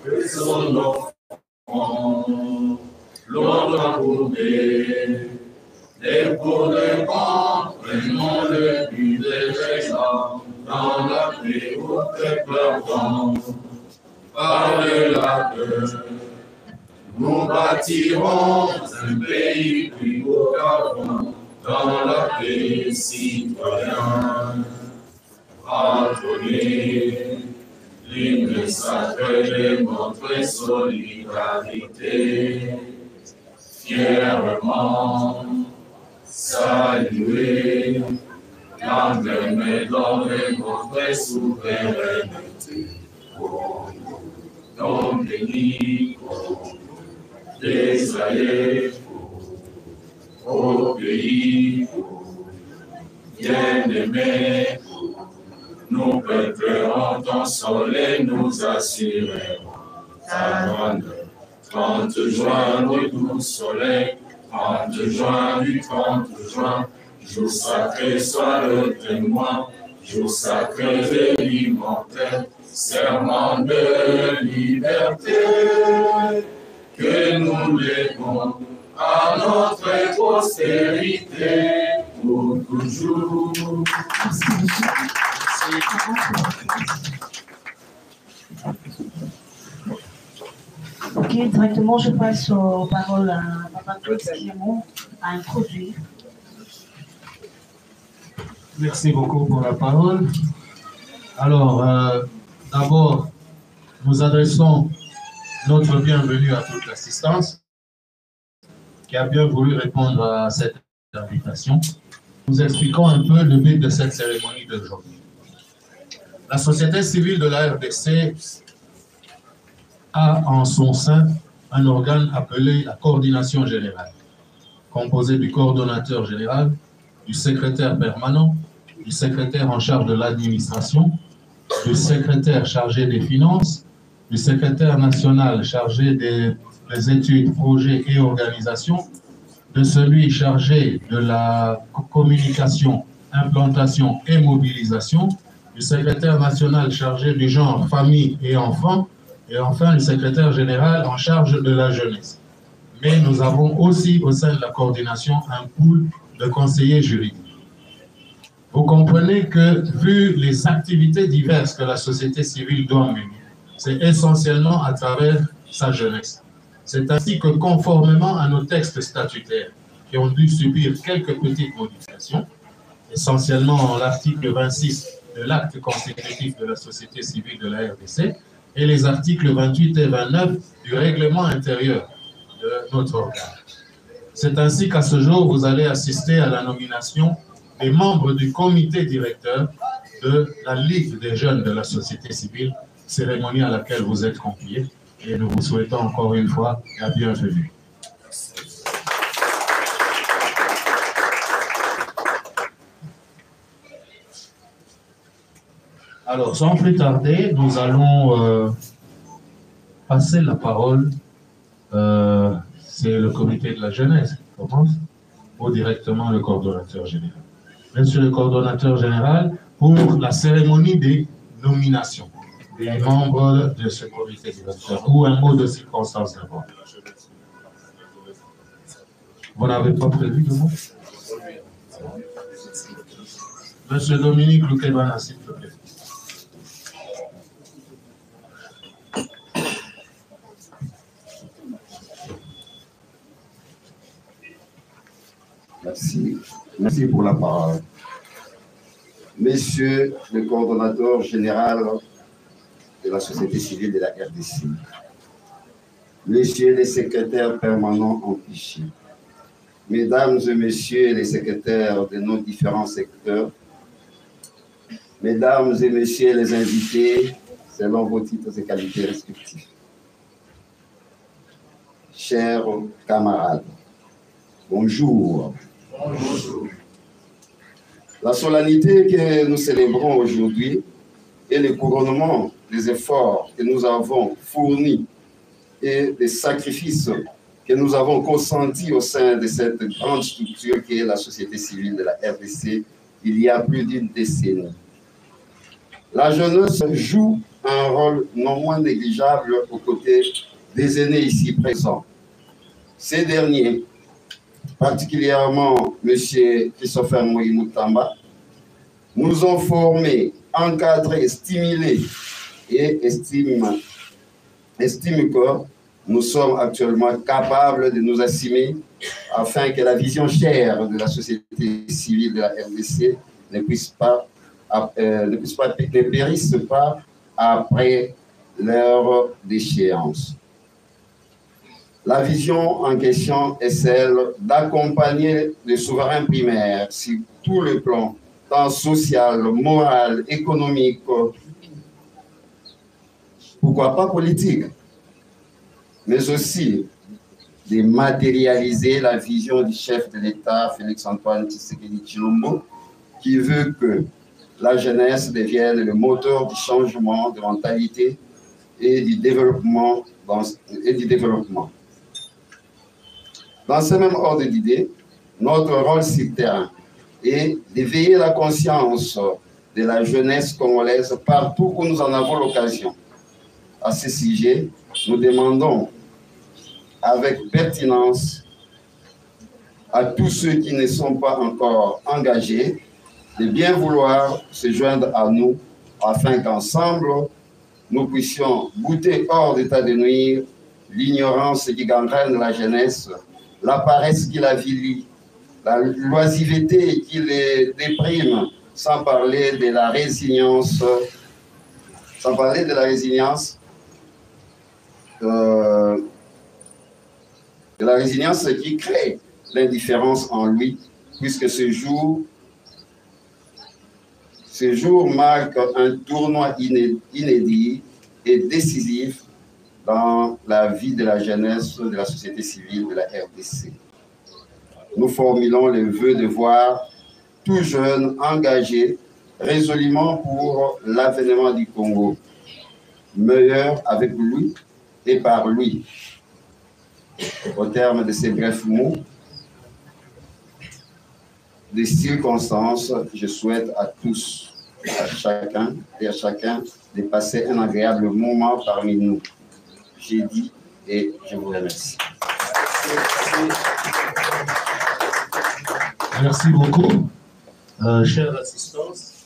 que son enfant, longtemps courbé, et pour le vent, prenons le but des exemples, dans la paix où peuple ardent, par-delà peur, nous bâtirons un pays plus beau qu'avant, dans la paix citoyenne. Entonner l'hymne sacré de notre solidarité, fièrement saluer l'emblème de notre souveraineté. Non béni, désaillé, au pays, bien-aimé, nous prêterons ton soleil, nous assurerons ta grandeur. 30 juin, le doux soleil, 30 juin, du 30 juin, jour sacré, sois le témoin, jour sacré de l'immortel, serment de liberté, que nous léguons à notre postérité pour toujours. Ok, directement je passe aux paroles à Papa Claude Clément à introduire. Merci beaucoup pour la parole. Alors, d'abord, nous adressons notre bienvenue à toute l'assistance qui a bien voulu répondre à cette invitation. Nous expliquons un peu le but de cette cérémonie d'aujourd'hui. La société civile de la RDC a en son sein un organe appelé la coordination générale, composé du coordonnateur général, du secrétaire permanent, du secrétaire en charge de l'administration, du secrétaire chargé des finances, du secrétaire national chargé des études, projets et organisations, de celui chargé de la communication, implantation et mobilisation, du secrétaire national chargé du genre, famille et enfants, et enfin le secrétaire général en charge de la jeunesse. Mais nous avons aussi au sein de la coordination un pool de conseillers juridiques. Vous comprenez que, vu les activités diverses que la société civile doit mener, c'est essentiellement à travers sa jeunesse. C'est ainsi que, conformément à nos textes statutaires, qui ont dû subir quelques petites modifications, essentiellement l'article 26 de l'acte constitutif de la société civile de la RDC et les articles 28 et 29 du règlement intérieur de notre organe. C'est ainsi qu'à ce jour, vous allez assister à la nomination des membres du comité directeur de la Ligue des jeunes de la société civile, cérémonie à laquelle vous êtes conviés, et nous vous souhaitons encore une fois la bienvenue. Alors, sans plus tarder, nous allons passer la parole, c'est le comité de la jeunesse qui commence, ou directement le coordonnateur général. Monsieur le coordonnateur général, pour la cérémonie des nominations des membres de ce comité directeur, ou un mot de circonstance d'abord. Vous n'avez pas prévu de mot? Monsieur Dominique Loukebana, s'il vous plaît. Merci. Merci pour la parole. Monsieur le coordonnateur général de la société civile de la RDC, Messieurs les secrétaires permanents en fichier, Mesdames et Messieurs les secrétaires de nos différents secteurs, Mesdames et Messieurs les invités, selon vos titres et qualités respectifs, chers camarades, bonjour. Bonjour. La solennité que nous célébrons aujourd'hui est le couronnement des efforts que nous avons fournis et des sacrifices que nous avons consentis au sein de cette grande structure qui est la société civile de la RDC il y a plus d'une décennie. La jeunesse joue un rôle non moins négligeable aux côtés des aînés ici présents. Ces derniers, particulièrement M. Christopher Moïmoutamba, nous ont formés, encadrés, stimulés et estiment que nous sommes actuellement capables de nous assumer afin que la vision chère de la société civile de la RDC ne périsse pas après leur déchéance. La vision en question est celle d'accompagner les souverains primaires sur tout le plan, tant social, moral, économique, pourquoi pas politique, mais aussi de matérialiser la vision du chef de l'État, Félix-Antoine Tshisekedi Tshilombo, qui veut que la jeunesse devienne le moteur du changement de mentalité et du développement. Dans ce même ordre d'idée, notre rôle sur le terrain est d'éveiller la conscience de la jeunesse congolaise partout où nous en avons l'occasion. À ce sujet, nous demandons avec pertinence à tous ceux qui ne sont pas encore engagés de bien vouloir se joindre à nous afin qu'ensemble, nous puissions goûter hors d'état de nuire l'ignorance qui gangrène la jeunesse, la paresse qui la vilie, la loisiveté qui les déprime, sans parler de la résilience, qui crée l'indifférence en lui, puisque ce jour marque un tournoi inédit et décisif dans la vie de la jeunesse de la société civile de la RDC. Nous formulons le vœu de voir tout jeune engagé résolument pour l'avènement du Congo, meilleur avec lui et par lui. Au terme de ces brefs mots, des circonstances, je souhaite à tous, à chacun et à chacun de passer un agréable moment parmi nous. J'ai dit et je vous remercie. Merci beaucoup, chère assistance.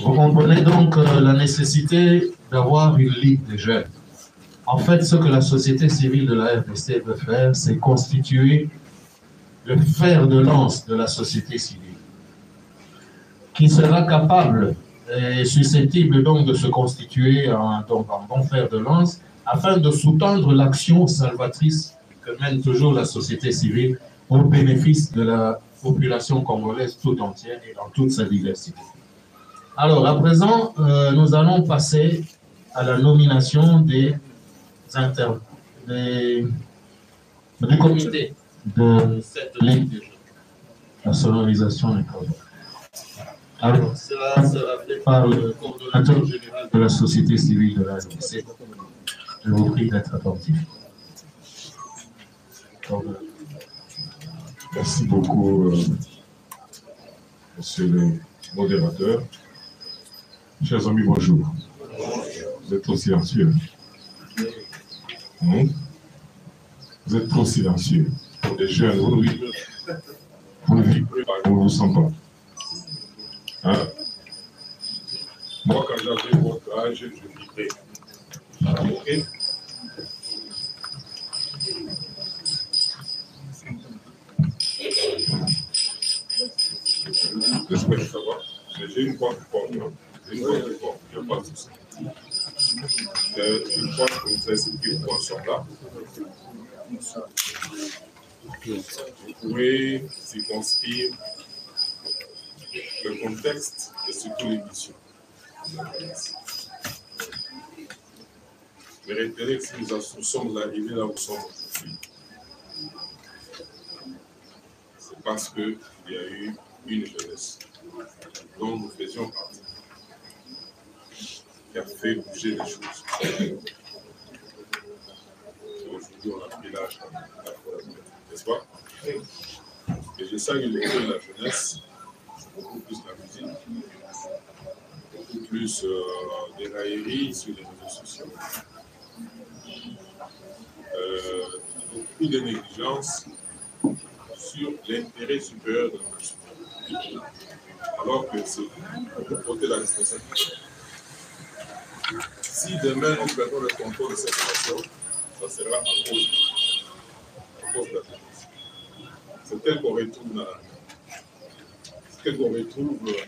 Vous comprenez donc la nécessité d'avoir une ligue des jeunes. En fait, ce que la société civile de la RDC veut faire, c'est constituer le fer de lance de la société civile, qui sera capable et susceptible donc de se constituer en bon fer de lance afin de sous-tendre l'action salvatrice que mène toujours la société civile au bénéfice de la population congolaise tout entière et dans toute sa diversité. Alors, à présent, nous allons passer à la nomination du comité de cette ligue des jeunes, la sonorisation des codes. Alors, cela sera fait par le coordonnateur général de la société civile de la RDC. Je vous prie d'être attentif. Merci beaucoup, monsieur le modérateur. Chers amis, bonjour. Vous êtes trop silencieux. Vous êtes trop silencieux. Pour des jeunes, vous ne vibrez pas, on ne vous sent pas. Hein? Moi, quand j'avais votre âge, je vibrais. Ok? J'espère que ça va. Mais j'ai une voix forte. J'ai une voix forte. Il n'y a pas de souci. Je crois que vous expliquez pourquoi nous sommes là. Vous pouvez circonscrire le contexte et surtout l'émission. Mais retenez que si nous sommes arrivés là où nous sommes aujourd'hui, c'est parce qu'il y a eu une jeunesse dont nous faisions partie, qui a fait bouger les choses. Aujourd'hui, on a pris l'âge n'est-ce pas? Et je salue le rôle de la jeunesse, beaucoup plus la musique, beaucoup plus des railleries sur les réseaux sociaux. Beaucoup de négligence sur l'intérêt supérieur de la nation. Alors que c'est pour porter la responsabilité. Si demain nous perdons le contrôle de cette nation, ça sera à cause de la jeunesse. C'est tel qu'on retrouve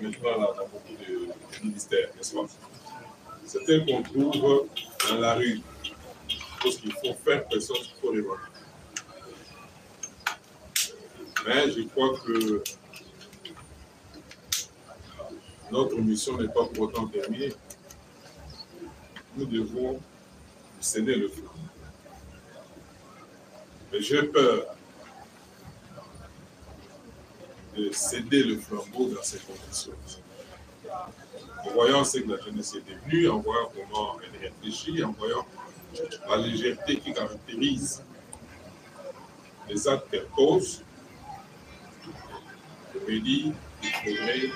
maintenant dans beaucoup de ministères, n'est-ce pas? C'est tel qu'on trouve dans la rue. Parce qu'il faut faire personne, il faut révoler. Mais je crois que notre mission n'est pas pour autant terminée. Nous devons céder le flanc. Mais j'ai peur de céder le flambeau dans ces conditions. En voyant ce que la jeunesse est devenue, en voyant comment elle réfléchit, en voyant la légèreté qui caractérise les actes qu'elle pose, je me dis qu'il faudrait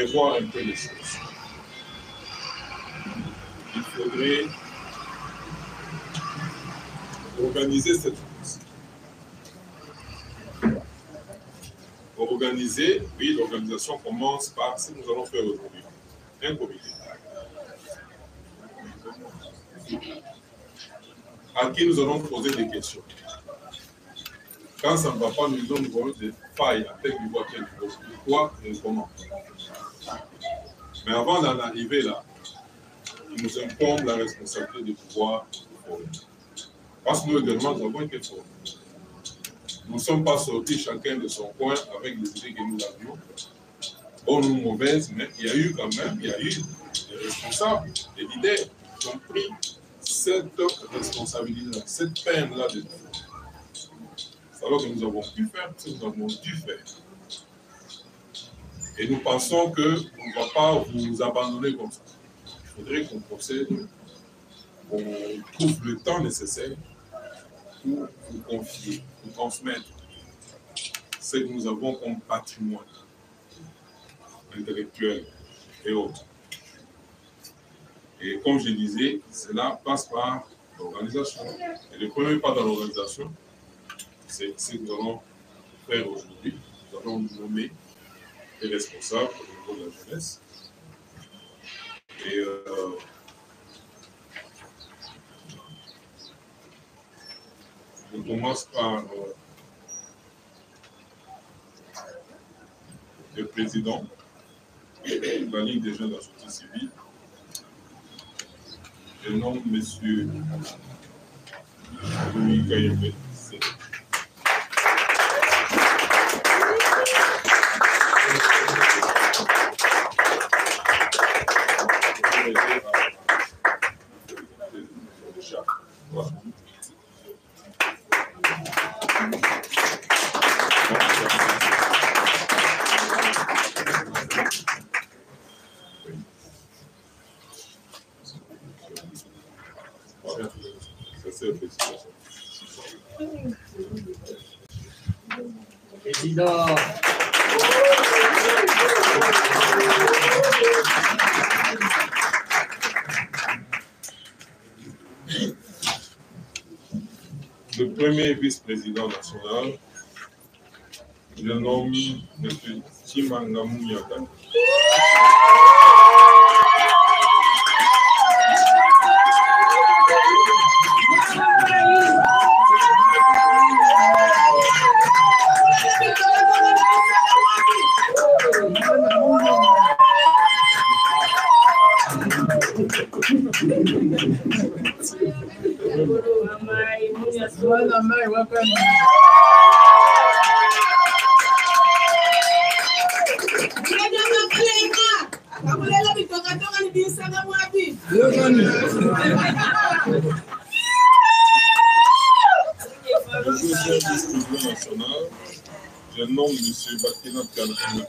revoir un peu les choses. Il faudrait organiser cette chose. Organiser, oui, l'organisation commence par ce que nous allons faire aujourd'hui. Un comité. À qui nous allons poser des questions. Quand ça ne va pas, nous avons des failles à tel niveau, à quel niveau, pourquoi et comment. Mais avant d'en arriver là, il nous incombe la responsabilité de pouvoir former. Parce que nous également, nous avons été formés. Nous ne sommes pas sortis chacun de son coin avec les idées que nous avions, bonnes ou mauvaises, mais il y a eu quand même, des responsables, des leaders qui ont pris cette responsabilité-là, cette peine-là de faire. C'est alors que nous avons pu faire ce que nous avons dû faire. Et nous pensons qu'on ne va pas vous abandonner comme ça. Il faudrait qu'on procède, qu'on trouve le temps nécessaire pour vous confier, pour transmettre ce que nous avons comme patrimoine intellectuel et autres. Et comme je disais, cela passe par l'organisation. Et le premier pas dans l'organisation, c'est ce que nous allons faire aujourd'hui. Nous allons nommer les responsables au niveau de la jeunesse. Et on commence par le président de la Ligue des jeunes de la société civile. Je nomme M. Louis Kayembe. Président. Le premier vice-président national, je nomme M. Chimangamou Yaga. National, je nomme M. Bakina Kanakana.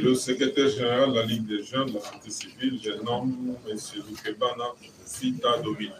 Le secrétaire général de la Ligue des jeunes de la société civile, je nomme M. Lukebana Sita Dominique.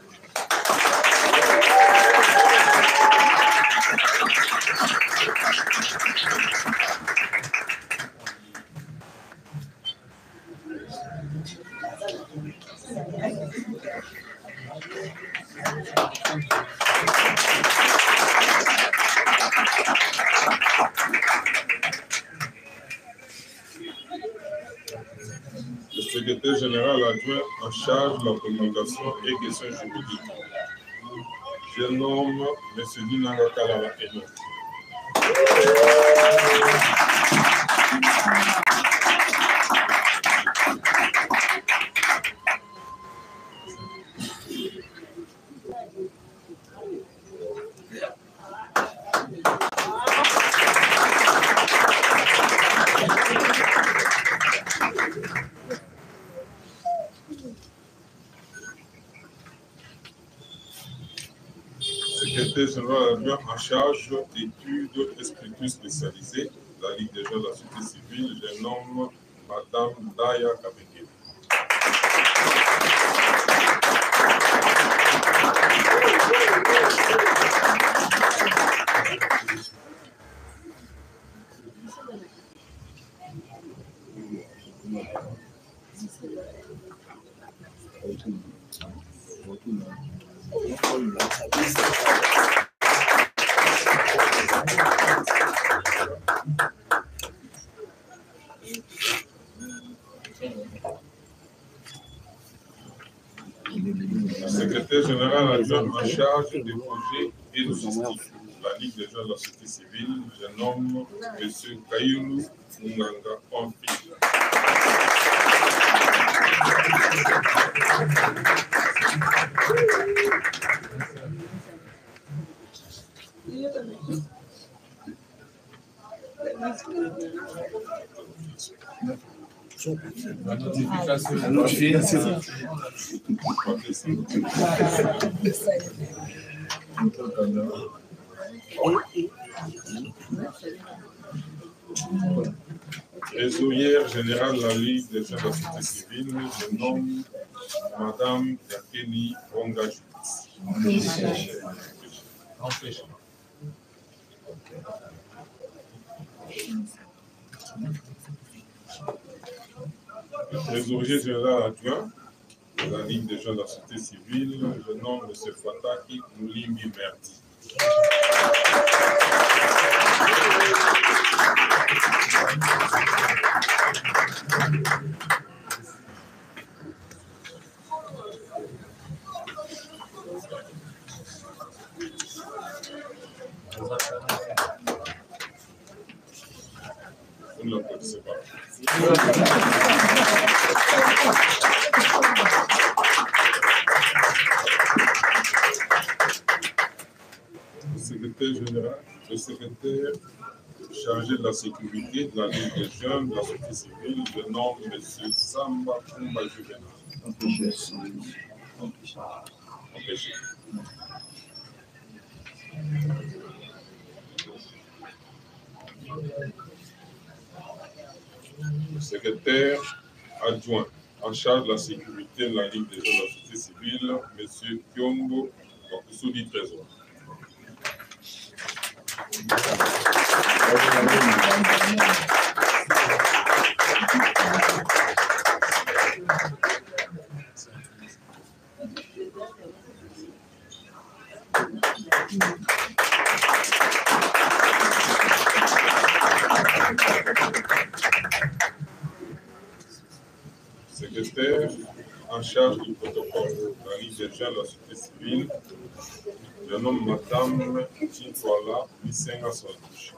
Le secrétaire général adjoint en charge de la communication et questions juridiques. Je nomme M. Dinanga Kalala Eno. Secrétaire général adjoint en charge d'études et structures spécialisées de la Ligue des jeunes de la société civile, je nomme Madame Daya Kabeke. Secrétaire général adjoint en charge des projets et logistique de la Ligue des jeunes de la société civile, je nomme M. Kayulu Munganga Pampi. La notification. Trésorière générale de la Ligue des jeunes de la société civile, je nomme Madame Yakeni Ronga. Trésorier général adjoint de la Ligue des jeunes de la société civile, je nomme M. Fataki Moulimbi Merdi. Vous ne l'applaudissez pas. Le secrétaire chargé de la sécurité de la Ligue des jeunes de la société civile, je nomme M. Samba Kumba Juvenal. Empêché. Le secrétaire adjoint en charge de la sécurité de la Ligue des jeunes de la société civile, M. Kyombo Wakusudi Trésor. Secrétaire en charge du protocole de la Ligue des jeunes de la société civile, je nomme Madame Chintwala Misenga Sondish.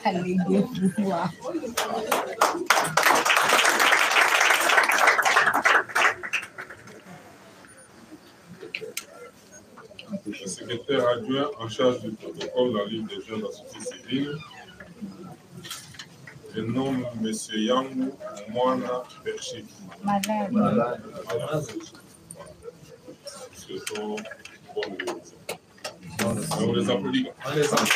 Allez, bien pouvoir. Le secrétaire adjoint en charge du protocole de la Ligue des jeunes de la société civile, Je nomme M. Yangou Moana Perché. Madame. Souhaitons bonne réussite. On les applaudit. On les applaudit.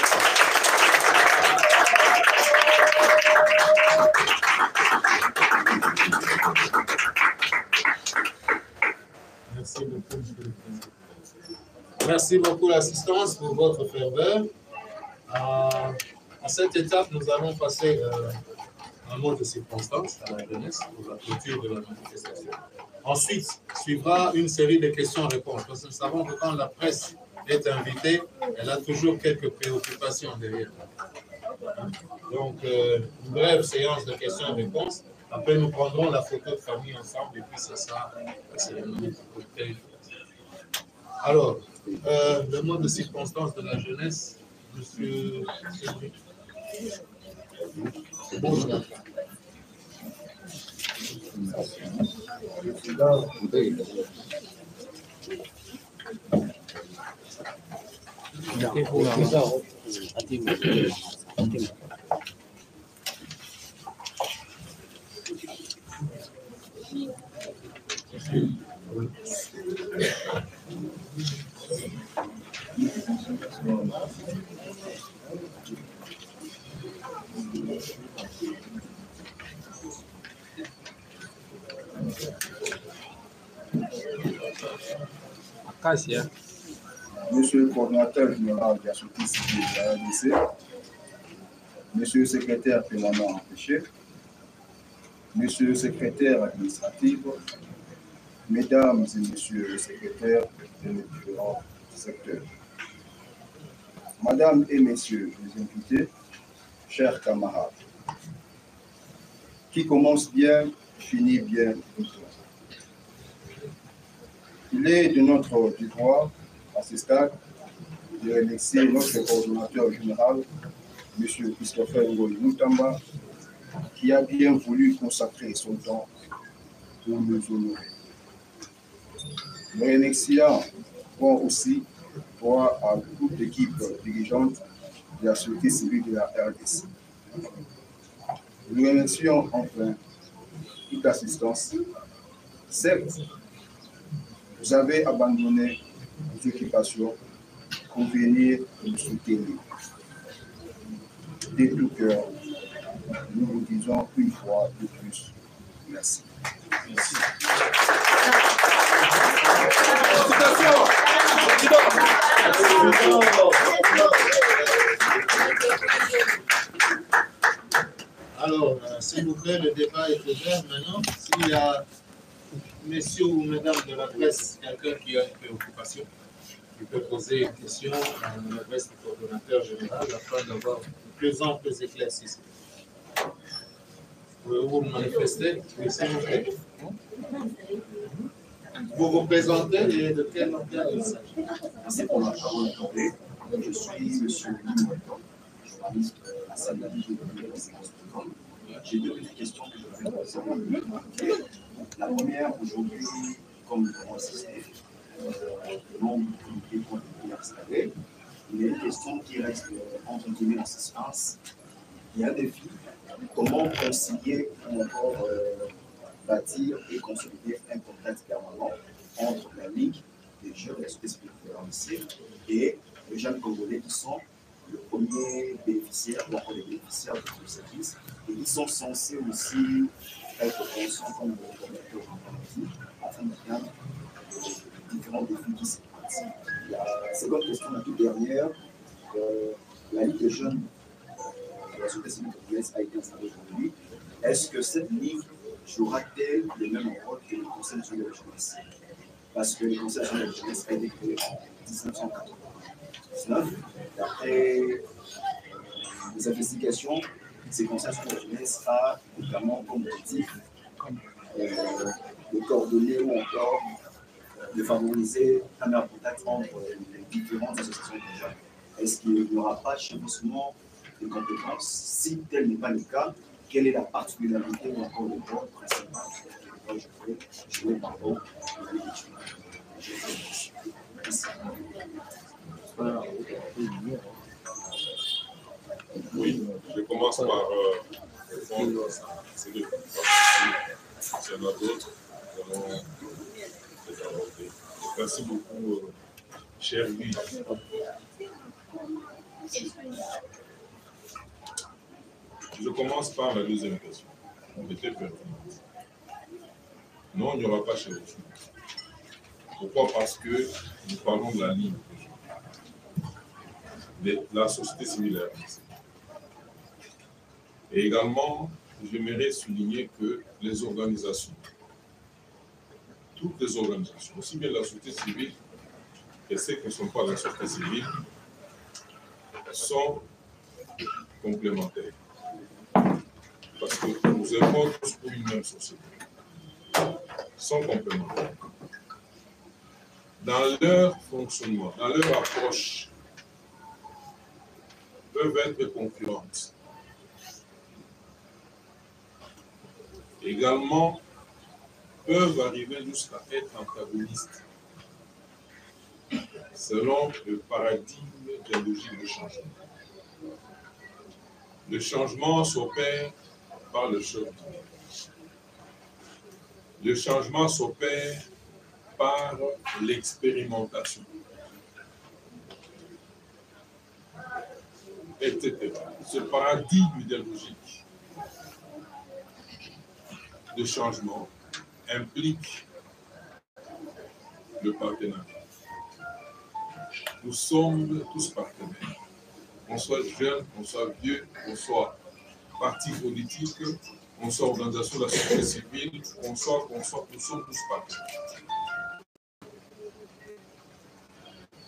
Merci beaucoup, Monsieur le Président. Merci beaucoup l'assistance pour votre ferveur. À cette étape, nous allons passer un mot de circonstance à la jeunesse pour la clôture de la manifestation. Ensuite, suivra une série de questions-réponses. Parce que nous savons que quand la presse est invitée, elle a toujours quelques préoccupations derrière. Donc, une brève séance de questions-réponses. Après, nous prendrons la photo de famille ensemble et puis ce sera la cérémonie de cocktail. Alors, le mot de circonstance de la jeunesse, monsieur. Bonjour. Monsieur le coordinateur général de la société civile de la RDC, Monsieur le secrétaire permanent empêché, Monsieur le secrétaire administratif, Mesdames et Messieurs les secrétaires des différents secteurs, Madame et Messieurs les invités, chers camarades, qui commence bien, finit bien. Il est de notre devoir, à ce stade, de remercier notre coordonnateur général, M. Christopher Ngoyi Moutamba, qui a bien voulu consacrer son temps pour nous honorer. Nous remercions aussi à toute l'équipe dirigeante de la société civile de la RDC. Nous remercions enfin toute l'assistance. Certes, vous avez abandonné vos occupations pour venir nous soutenir. De tout cœur, nous vous disons une fois de plus, merci. Merci. Alors, s'il vous plaît, le débat est ouvert maintenant. S'il y a messieurs ou mesdames de la presse, quelqu'un qui a une préoccupation, il peut poser une question à l'adresse du coordonnateur général afin d'avoir plus amples éclaircissements. Pouvez-vous vous manifester? Oui, s'il vous plaît. Vous vous présentez et de quel organe il s'agit? Merci pour la parole accordée. Je suis M. Limouton, journaliste à Saint-Denis de la. J'ai deux petites questions que je vais poser. La première, aujourd'hui, comme nous avons assisté, le nombre de comités qui ont été installés, il y a une question qui reste entre guillemets en suspense. Il y a un défi. Comment concilier ou encore bâtir et consolider un contact permanent entre la Ligue des jeunes de la société civile et les jeunes congolais qui sont le premier bénéficiaire ou encore les bénéficiaires de ce service et qui sont censés aussi être conscients comme le coordinateur afin d'atteindre les différents défis qui se passent. La seconde question, la toute dernière, la Ligue des jeunes de la société civile congolaise a été installée aujourd'hui. Est-ce que cette Ligue jouera-t-elle le même rôle que le Conseil national de la jeunesse? Parce que le Conseil national de la jeunesse a été créé en 1999. D'après les investigations, ce Conseil national de la jeunesse a notamment comme objectif de coordonner ou encore de favoriser un meilleur contact entre les différentes associations de jeunes. Est-ce qu'il n'y aura pas de chevauchement de compétences? Si tel n'est pas le cas, quelle est la particularité ou encore le rôle principal que je peux jouer par rapport à la Ligue? Merci. Oui, je commence par répondre à ces deux questions. S'il y en a d'autres, nous allons les aborder. Merci beaucoup, cher Guy. Je commence par la deuxième question. On était pertinente. Non, il n'y aura pas chez les filles. Pourquoi? Parce que nous parlons de la ligne de la société civile. Et également, j'aimerais souligner que les organisations, toutes les organisations, aussi bien la société civile que celles qui ne sont pas dans la société civile, sont complémentaires. Parce que nous œuvrons tous pour une même société. Sont complémentaires. Dans leur fonctionnement, dans leur approche, peuvent être concurrentes. Également, peuvent arriver jusqu'à être antagonistes, selon le paradigme de la logique de changement. Le changement s'opère par le chef. Le changement s'opère par l'expérimentation, etc. Ce paradigme idéologique de changement implique le partenariat. Nous sommes tous partenaires. Qu'on soit jeune, qu'on soit vieux, qu'on soit parti politique, qu'on soit organisation de la société civile, nous sommes tous partenaires.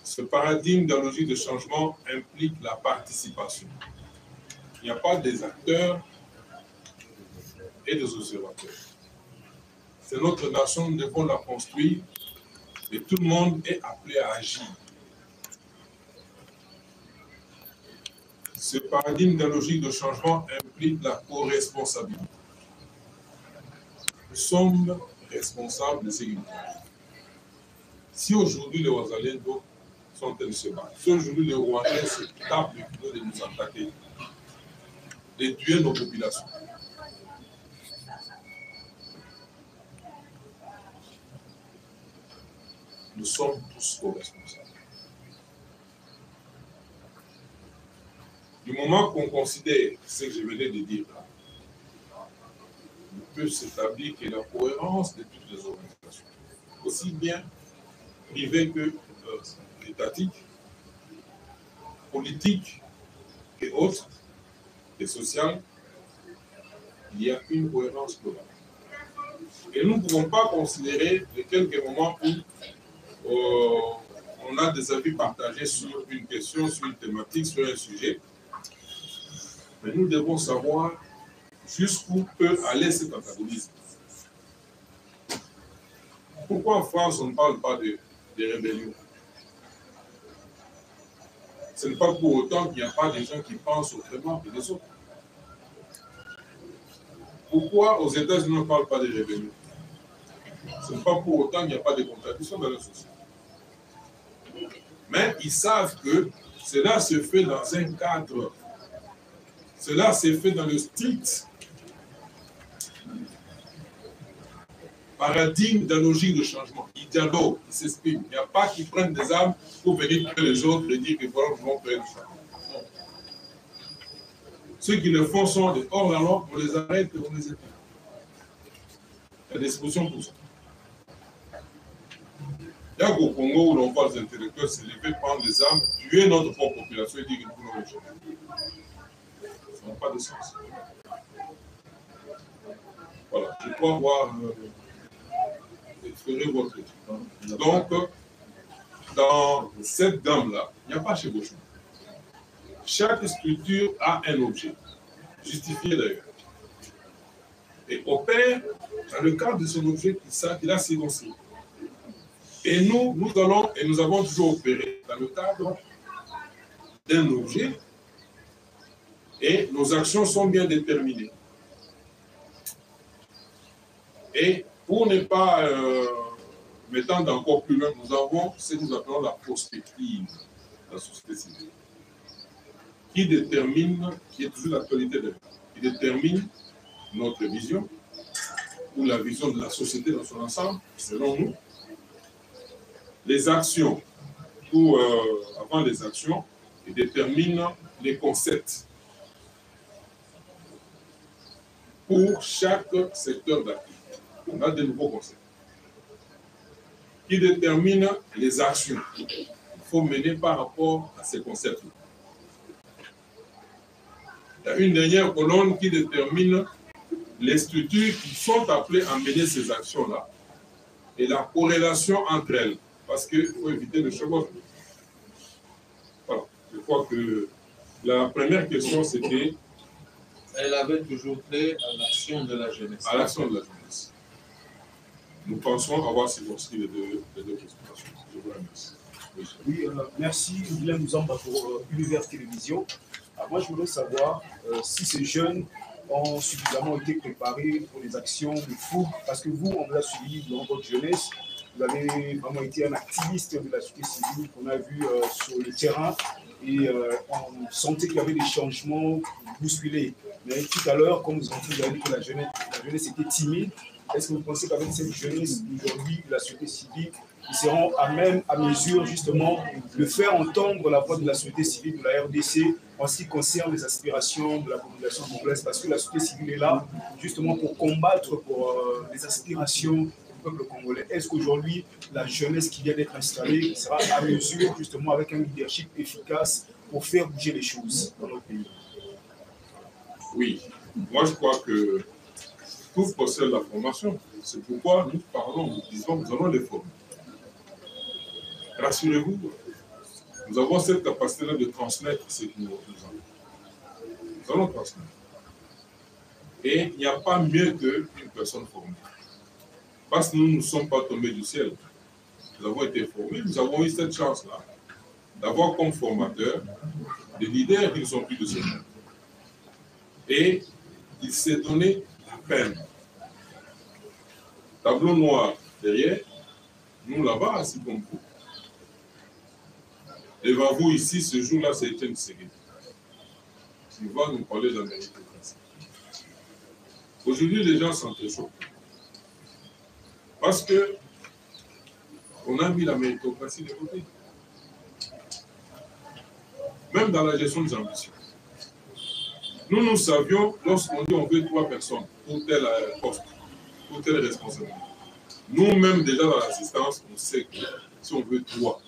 Ce paradigme idéologique de changement implique la participation. Il n'y a pas des acteurs et des observateurs. C'est notre nation, nous devons la construire et tout le monde est appelé à agir. Ce paradigme idéologique de changement implique la co-responsabilité. Nous sommes responsables de ce qui nous arrive. Si aujourd'hui les Ouazalendo sont en train de se battre, si aujourd'hui les Rwandais se tapent le culot de nous attaquer, de tuer nos populations, nous sommes tous co-responsables. Du moment qu'on considère ce que je venais de dire là, il peut s'établir que la cohérence de toutes les organisations, aussi bien privées que étatiques, politiques et autres, et sociales, il y a une cohérence globale. Et nous ne pouvons pas considérer de quelques moments où on a des avis partagés sur une question, sur une thématique, sur un sujet. Mais nous devons savoir jusqu'où peut aller cet antagonisme. Pourquoi en France on ne parle pas de rébellion? Ce n'est pas pour autant qu'il n'y a pas des gens qui pensent autrement que les autres. Pourquoi aux États-Unis on ne parle pas de rébellion? Ce n'est pas pour autant qu'il n'y a pas de contradiction dans la société. Mais ils savent que cela se fait dans un cadre. Cela s'est fait dans le strict paradigme idéologique de changement. Ils dialoguent, ils s'expriment. Il n'y a pas qui prennent des armes pour venir tuer les autres et dire que voilà, nous allons faire du changement. Non. Ceux qui le font sont hors la loi, on les arrête et on les éteint. Il y a des dispositions pour ça. Il y a qu'au Congo où l'on voit les intellectuels se lever, prendre des armes, tuer notre propre population et dire que nous voulons le changement. Ça n'a pas de sens. Voilà, je crois avoir exprimé votre étude. Donc, dans cette gamme-là, il n'y a pas chez Gauchon. Chaque structure a un objet, justifié d'ailleurs, et opère dans le cadre de son objet qu'il a circonscrit. Et nous allons, et nous avons toujours opéré dans le cadre d'un objet, et nos actions sont bien déterminées. Et pour ne pas m'étendre encore plus loin, nous avons ce que nous appelons la prospective de la société civile, qui détermine, qui est toujours l'actualité de qui détermine notre vision, ou la vision de la société dans son ensemble, selon nous. Les actions, ou avant les actions, ils déterminent les concepts pour chaque secteur d'activité. On a de nouveaux concepts qui déterminent les actions qu'il faut mener par rapport à ces concepts-là. Il y a une dernière colonne qui détermine les structures qui sont appelées à mener ces actions-là et la corrélation entre elles, parce qu'il faut éviter le chevauchement. Voilà. Je crois que la première question, c'était... Elle avait toujours trait à l'action de la jeunesse. À l'action de la jeunesse. Nous pensons avoir circonscrit les deux explications. Je vous remercie. Oui, merci Guillaume Muzamba pour Univers Télévision. Alors, moi, je voudrais savoir si ces jeunes ont suffisamment été préparés pour les actions de fougue, parce que vous, on vous a suivi dans votre jeunesse, vous avez vraiment été un activiste de la société civile qu'on a vu sur le terrain, et on sentait qu'il y avait des changements bousculés. Mais tout à l'heure, comme vous avez dit que la jeunesse était timide, est-ce que vous pensez qu'avec cette jeunesse d'aujourd'hui, la société civile, ils seront à mesure justement de faire entendre la voix de la société civile de la RDC en ce qui concerne les aspirations de la population congolaise, parce que la société civile est là justement pour combattre pour les aspirations du peuple congolais. Est-ce qu'aujourd'hui, la jeunesse qui vient d'être installée sera à mesure justement avec un leadership efficace pour faire bouger les choses dans notre pays? Oui, moi je crois que tout possède la formation. C'est pourquoi nous parlons, nous disons, nous allons les former. Rassurez-vous, nous avons cette capacité-là de transmettre ce que nous avons. Nous allons transmettre. Et il n'y a pas mieux qu'une personne formée. Parce que nous ne sommes pas tombés du ciel. Nous avons été formés, nous avons eu cette chance-là d'avoir comme formateurs des leaders qui ne sont plus de ce monde. Et il s'est donné la peine. Tableau noir derrière, nous là-bas, assis comme vous. Devant vous ici, ce jour-là, c'est Étienne Tshisekedi. Il va nous parler de la méritocratie. Aujourd'hui, les gens sont très chauds. Parce que on a mis la méritocratie de côté. Même dans la gestion des ambitions. Nous savions, lorsqu'on dit on veut 3 personnes pour tel poste, pour telle responsabilité. Nous-mêmes, déjà dans l'assistance, on sait que si on veut 3,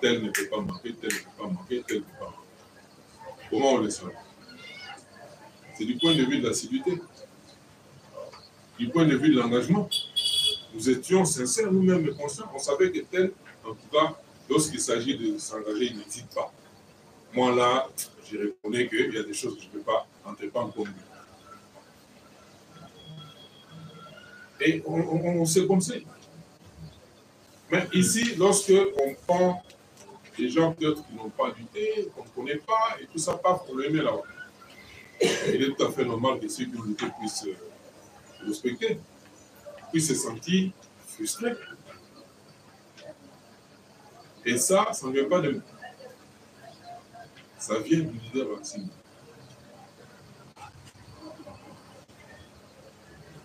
tel ne peut pas manquer, tel ne peut pas manquer, tel ne peut pas manquer. Comment on le sait? C'est du point de vue de l'assiduité, du point de vue de l'engagement. Nous étions sincères, nous-mêmes conscients. On savait que tel, en tout cas, lorsqu'il s'agit de s'engager, il n'hésite pas. Moi, là, je reconnais qu'il y a des choses que je ne peux pas entreprendre comme lui. Et on s'est comme ça. Mais ici, lorsque on prend des gens peut-être qui n'ont pas lutté, qu'on ne connaît pas, et tout ça, pas pour le mettre là-haut. Il est tout à fait normal que ceux qui ont lutté puissent le respecter, puissent se sentir frustrés. Et ça ne vient pas de nous. Ça vient du leader Maxime.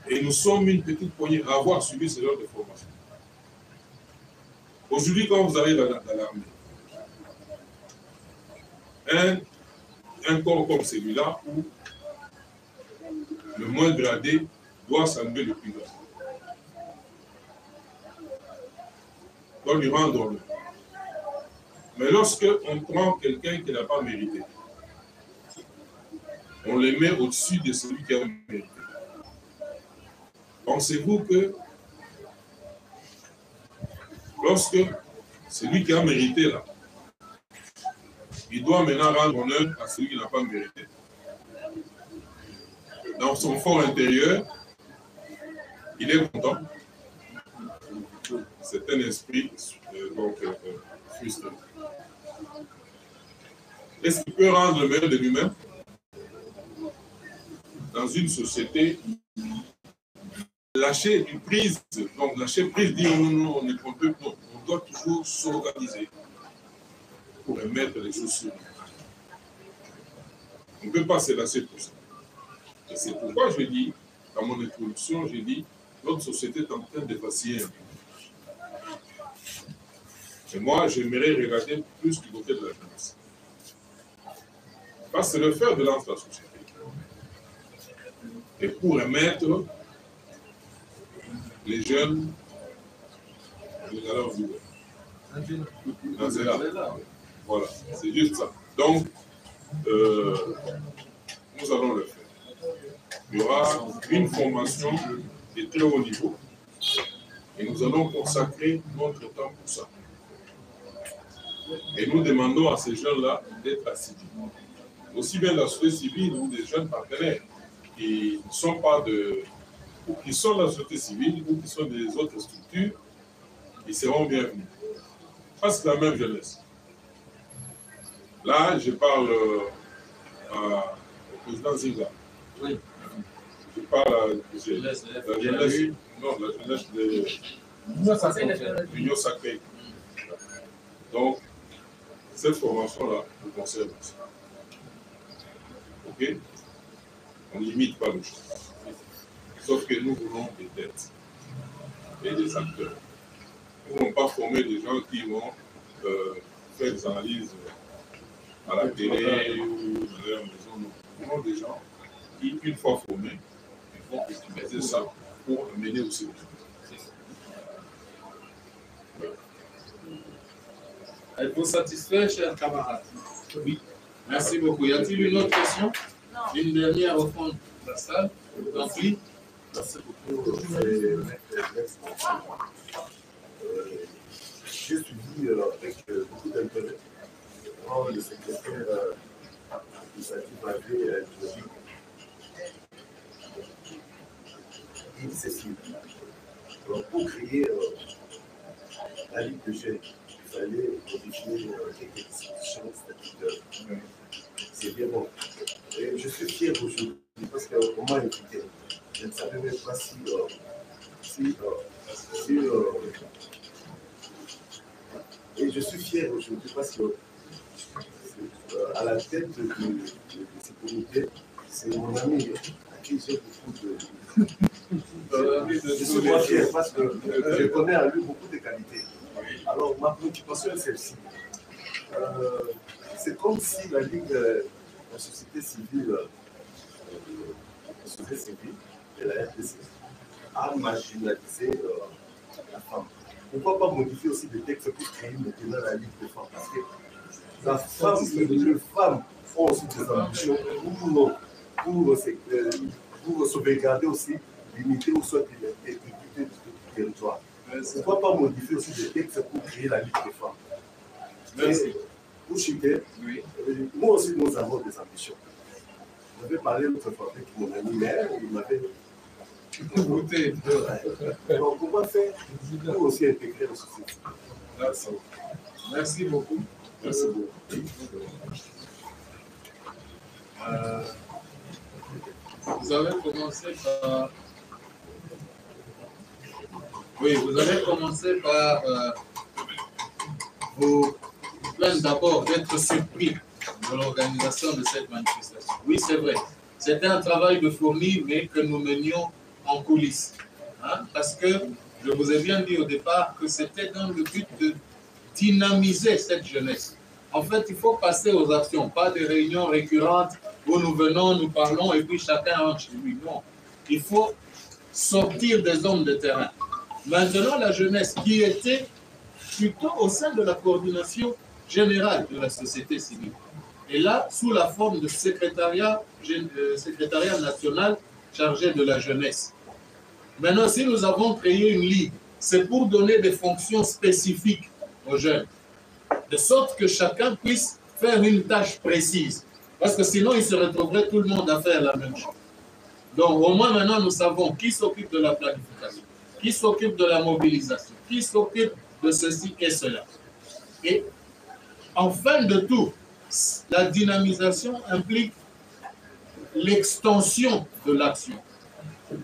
Et nous sommes une petite poignée à avoir suivi ce genre de formation. Aujourd'hui, quand vous allez dans l'armée, un corps comme celui-là, où le moins gradé doit saluer le plus gradé, doit lui rendre honneur. Mais lorsque on prend quelqu'un qui n'a pas mérité, on le met au-dessus de celui qui a mérité. Pensez-vous que lorsque celui qui a mérité là, il doit maintenant rendre honneur à celui qui n'a pas mérité? Dans son fort intérieur, il est content. C'est un esprit frustré. Est-ce qu'il peut rendre le meilleur de lui-même dans une société? Lâcher une prise, donc lâcher prise, dire non, on peut pas. On doit toujours s'organiser pour remettre les choses sur. On ne peut pas se lasser pour ça. Et c'est pourquoi je dis, dans mon introduction, j'ai dit, notre société est en train de vaciller un peu. Et moi, j'aimerais regarder plus du côté de la jeunesse. Parce que c'est le fer de lance de la société. Et pour remettre les jeunes dans leur vie. Voilà, c'est juste ça. Donc, nous allons le faire. Il y aura une formation de très haut niveau et nous allons consacrer notre temps pour ça. Et nous demandons à ces jeunes-là d'être assidus. Aussi bien la société civile ou des jeunes partenaires qui ne sont pas ou qui sont dans la société civile ou qui sont des autres structures, ils seront bienvenus. Parce que la même jeunesse. Là, je parle au président Zinga. Oui. Je parle à la jeunesse, non, la jeunesse de l'Union sacrée. Donc, cette formation-là, nous concerne aussi. OK? On ne limite pas le choix. Sauf que nous voulons des têtes et des acteurs. Nous ne voulons pas former des gens qui vont faire des analyses à la télé ou dans leur maison. Nous voulons des gens qui, une fois formés, vont utiliser ça pour mener aussi les gens. Êtes-vous satisfait, chers camarades? Oui. Merci beaucoup. Y a-t-il une autre question? Non. Une dernière au fond de la salle? Merci. Merci beaucoup. J'ai suivi avec beaucoup d'intérêt quand le secrétaire administratif avait introduit l'île Cécile. Pour créer la Ligue de jeunes, il fallait modifier quelques dispositions statutaires. C'est bien bon. Et je suis fier aujourd'hui parce qu'on m'a écouté. Je ne savais même pas si et je suis fier aujourd'hui parce que à la tête de ce comité, c'est mon ami à qui j'ai beaucoup de... je suis moi fier parce que je connais à lui beaucoup de qualités. Alors ma préoccupation est celle-ci. C'est comme si la Ligue de la société civile et la RDC a marginalisé la femme. Pourquoi pas modifier aussi des textes pour créer maintenant la Ligue des femmes? Parce que la femme, les femmes ont aussi des ambitions pour sauvegarder aussi l'unité ou soit l'équité du territoire. Pourquoi pas modifier aussi des textes pour créer la Ligue des femmes? Merci. Pour Chiquet, nous aussi nous avons des ambitions. J'avais parlé l'autre fois avec mon ami maire, il m'avait écouté. Donc, comment faire pour aussi intégrer la société? Merci. Merci beaucoup. Merci beaucoup. Vous avez commencé par... Oui, vous avez commencé par vous plaindre d'abord d'être surpris de l'organisation de cette manifestation. Oui, c'est vrai. C'était un travail de fourmi, mais que nous menions en coulisses. Hein? Parce que je vous ai bien dit au départ que c'était dans le but de dynamiser cette jeunesse. En fait, il faut passer aux actions, pas des réunions récurrentes où nous venons, nous parlons et puis chacun rentre chez lui. Non, il faut sortir des hommes de terrain. Maintenant, la jeunesse qui était plutôt au sein de la coordination générale de la société civile. Et là, sous la forme de secrétariat national chargé de la jeunesse. Maintenant, si nous avons créé une ligue, c'est pour donner des fonctions spécifiques aux jeunes, de sorte que chacun puisse faire une tâche précise. Parce que sinon, il se retrouverait tout le monde à faire la même chose. Donc, au moins maintenant, nous savons qui s'occupe de la planification, qui s'occupe de la mobilisation, qui s'occupe de ceci et cela. Et en fin de tout, la dynamisation implique l'extension de l'action.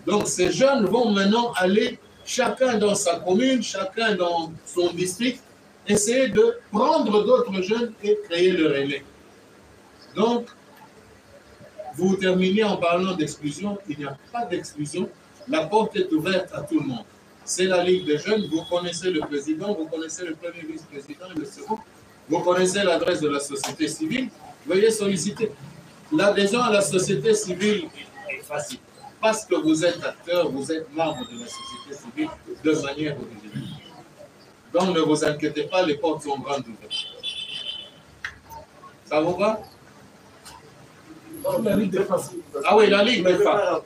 Donc, ces jeunes vont maintenant aller, chacun dans sa commune, chacun dans son district, essayer de prendre d'autres jeunes et créer le relais. Donc, vous terminez en parlant d'exclusion. Il n'y a pas d'exclusion. La porte est ouverte à tout le monde. C'est la Ligue des jeunes. Vous connaissez le président, vous connaissez le premier vice-président et le second. Vous connaissez l'adresse de la société civile. Veuillez solliciter. L'adhésion à la société civile est facile. Parce que vous êtes acteur, vous êtes membre de la société civile de manière originale. Donc ne vous inquiétez pas, les portes sont grandes ouvertes. Ça vous va? La Ligue des femmes. Ah oui, la Ligue des femmes.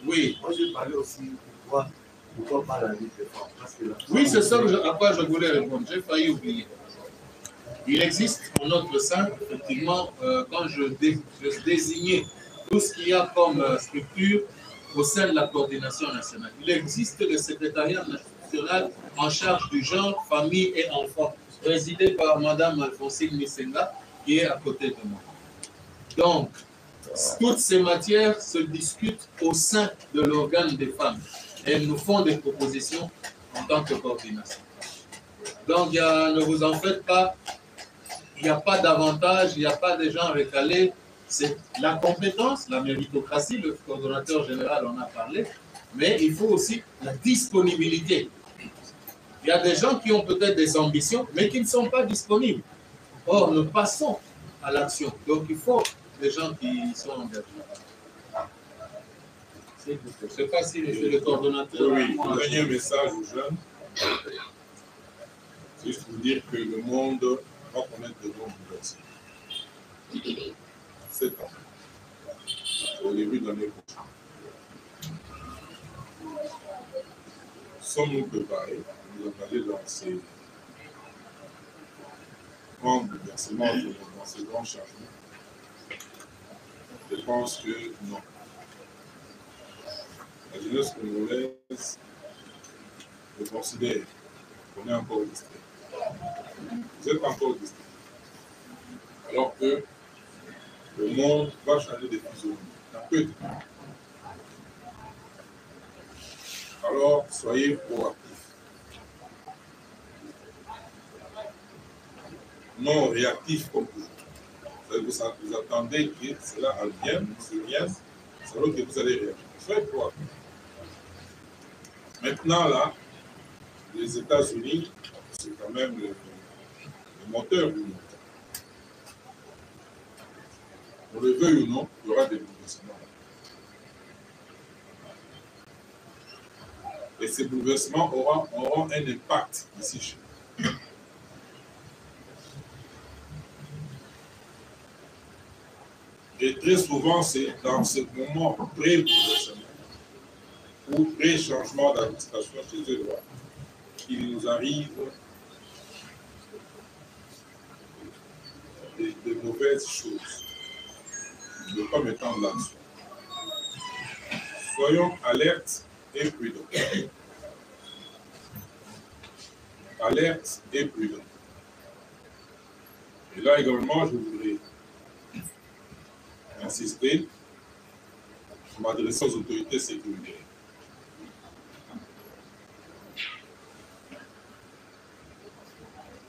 Oui. Moi, j'ai parlé aussi pourquoi pas la Ligue des femmes. Parce que oui, c'est ça à quoi je voulais répondre. J'ai failli oublier. Il existe en notre sein, effectivement, quand je désignais tout ce qu'il y a comme structure au sein de la coordination nationale. Il existe le secrétariat national en charge du genre, famille et enfants, présidé par Mme Alphonsine Missenga, qui est à côté de moi. Donc, toutes ces matières se discutent au sein de l'organe des femmes. Elles nous font des propositions en tant que coordination. Donc, ne vous en faites pas, il n'y a pas d'avantage, il n'y a pas de gens recalés. C'est la compétence, la méritocratie, le coordonnateur général en a parlé, mais il faut aussi la disponibilité. Il y a des gens qui ont peut-être des ambitions, mais qui ne sont pas disponibles. Or, nous passons à l'action. Donc, il faut des gens qui sont engagés. Je ne sais pas si monsieur le coordonnateur... Oui, le dernier message aux jeunes, c'est juste pour dire que le monde va connaître de grands bouleversements. 7 ans. Au début de l'année prochaine. Sommes-nous préparés à nous engager dans ces grands bouleversements, dans ces grands changements? Je pense que non. La jeunesse congolaise, je considère qu'on est encore distrait. Vous êtes encore distrait. Alors que le monde va changer de physionomie. Un peu. Alors, soyez proactifs. Non réactifs comme toujours. Vous attendez que cela advienne, c'est alors que vous allez réagir. Soyez proactifs. Maintenant, là, les États-Unis, c'est quand même le moteur du monde. On le veuille ou non, il y aura des bouleversements. Et ces bouleversements auront un impact ici chez nous. Et très souvent, c'est dans ce moment pré-bouleversement ou pré-changement d'administration chez eux qu'il nous arrive de mauvaises choses. Je ne veux pas m'étendre là-dessus. Soyons alertes et prudents. Alerte et prudents. Et là également, je voudrais insister en m'adressant aux autorités sécuritaires.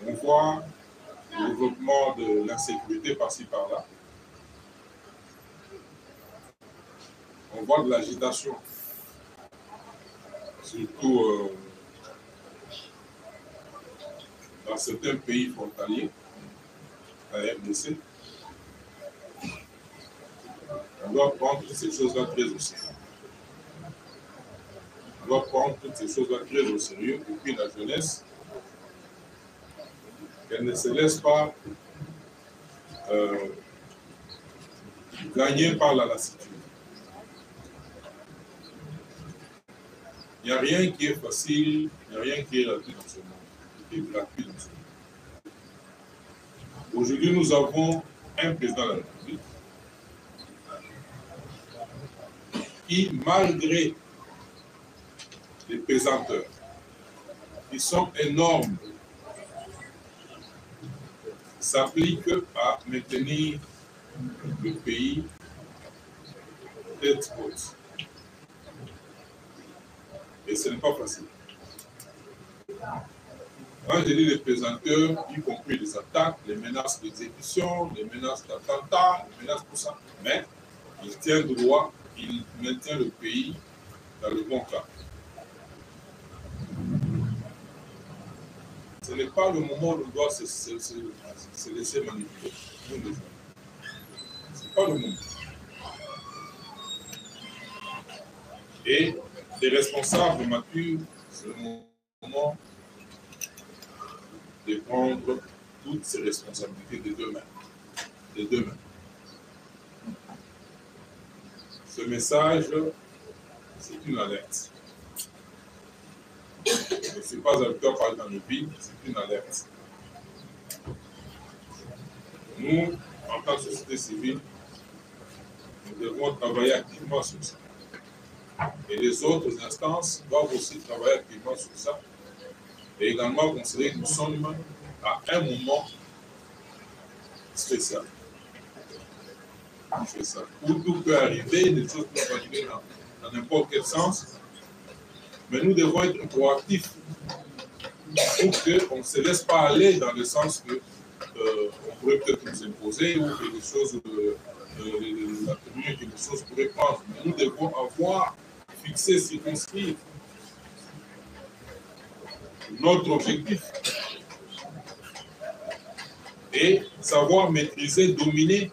On voit le développement de l'insécurité par-ci par-là. On voit de l'agitation, surtout dans certains pays frontaliers, la RDC. On doit prendre toutes ces choses-là très au sérieux. On doit prendre toutes ces choses-là très au sérieux. Et puis la jeunesse, qu'elle ne se laisse pas gagner par la lassitude. Il n'y a rien qui est facile, il n'y a rien qui est gratuit dans ce monde. Aujourd'hui, nous avons un président de la République qui, malgré les pesanteurs, qui sont énormes, s'applique à maintenir le pays tête haute. Et ce n'est pas facile. Quand je dis les pesanteurs, y compris les attaques, les menaces d'exécution, les menaces d'attentat, les menaces pour ça, mais il tient droit, il maintient le pays dans le bon cas. Ce n'est pas le moment où on doit se laisser manipuler. Ce n'est pas le moment. Et les responsables matures, c'est le moment de prendre toutes ces responsabilités de deux mains. De deux mains. Ce message, c'est une alerte. Je ne suis pas acteur par dans le vide, c'est une alerte. Nous, en tant que société civile, nous devons travailler activement sur ça. Et les autres instances doivent aussi travailler activement sur ça. Et également considérer que nous sommes à un moment spécial. Où tout peut arriver, des choses peuvent arriver dans n'importe quel sens. Mais nous devons être proactifs pour qu'on ne se laisse pas aller dans le sens que on pourrait peut-être nous imposer ou que les choses, la commune, que les choses pourraient prendre. Mais nous devons avoir fixé, circonscrit notre objectif et savoir maîtriser, dominer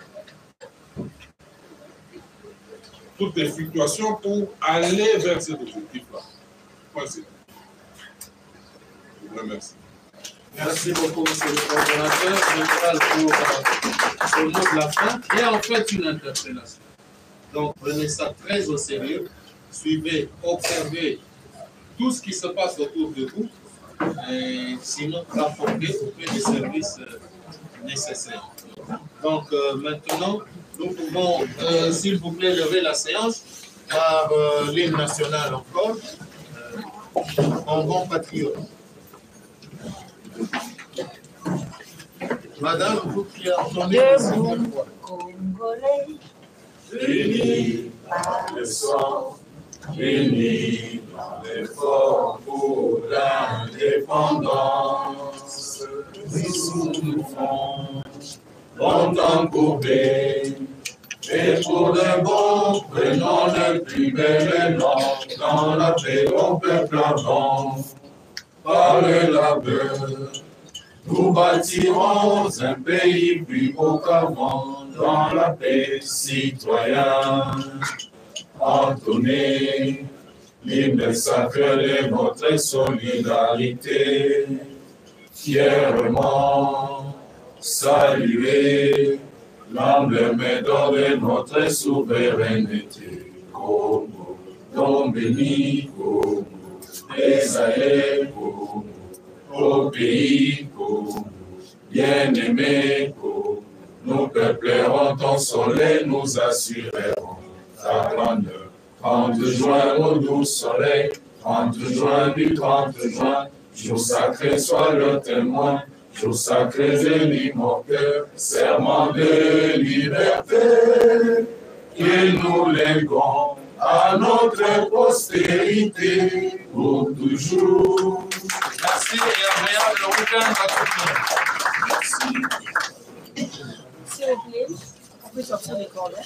toutes les fluctuations pour aller vers cet objectif-là. Je vous remercie. Merci beaucoup, monsieur le coordonnateur. Je parle pour ce mot de la fin. Et en fait, une interpellation. Donc, prenez ça très au sérieux. Suivez, observez tout ce qui se passe autour de vous. Et sinon, rapportez auprès des services nécessaires. Donc, maintenant, nous pouvons, s'il vous plaît, lever la séance par l'hymne national encore. En bon patriote. Madame, vous qui entendez le Congolais, unis par le sang, unis dans l'effort pour l'indépendance. Nous souffrons, longtemps courbés, et pour le bon, prenons le plus bel élan, dans la paix au peuple avant. Par le labeur, nous bâtirons un pays plus beau qu'avant, dans la paix citoyenne. Entonnez l'hymne sacré de notre solidarité, fièrement saluer l'emblème d'or de notre souveraineté. Congo, don béni, Congo, Esaïe, Congo, au pays, Congo, bien-aimé, Congo, nous peuplerons ton soleil, nous assurerons ta grandeur. 30 juin au doux soleil, 30 juin du 30 juin, jour sacré soit le témoin. Jour sacré, génie mon cœur, serment de liberté, que nous léguons à notre postérité pour toujours. Merci et agréable week-end à tout le monde. Merci. S'il vous plaît, on peut sortir les cordes.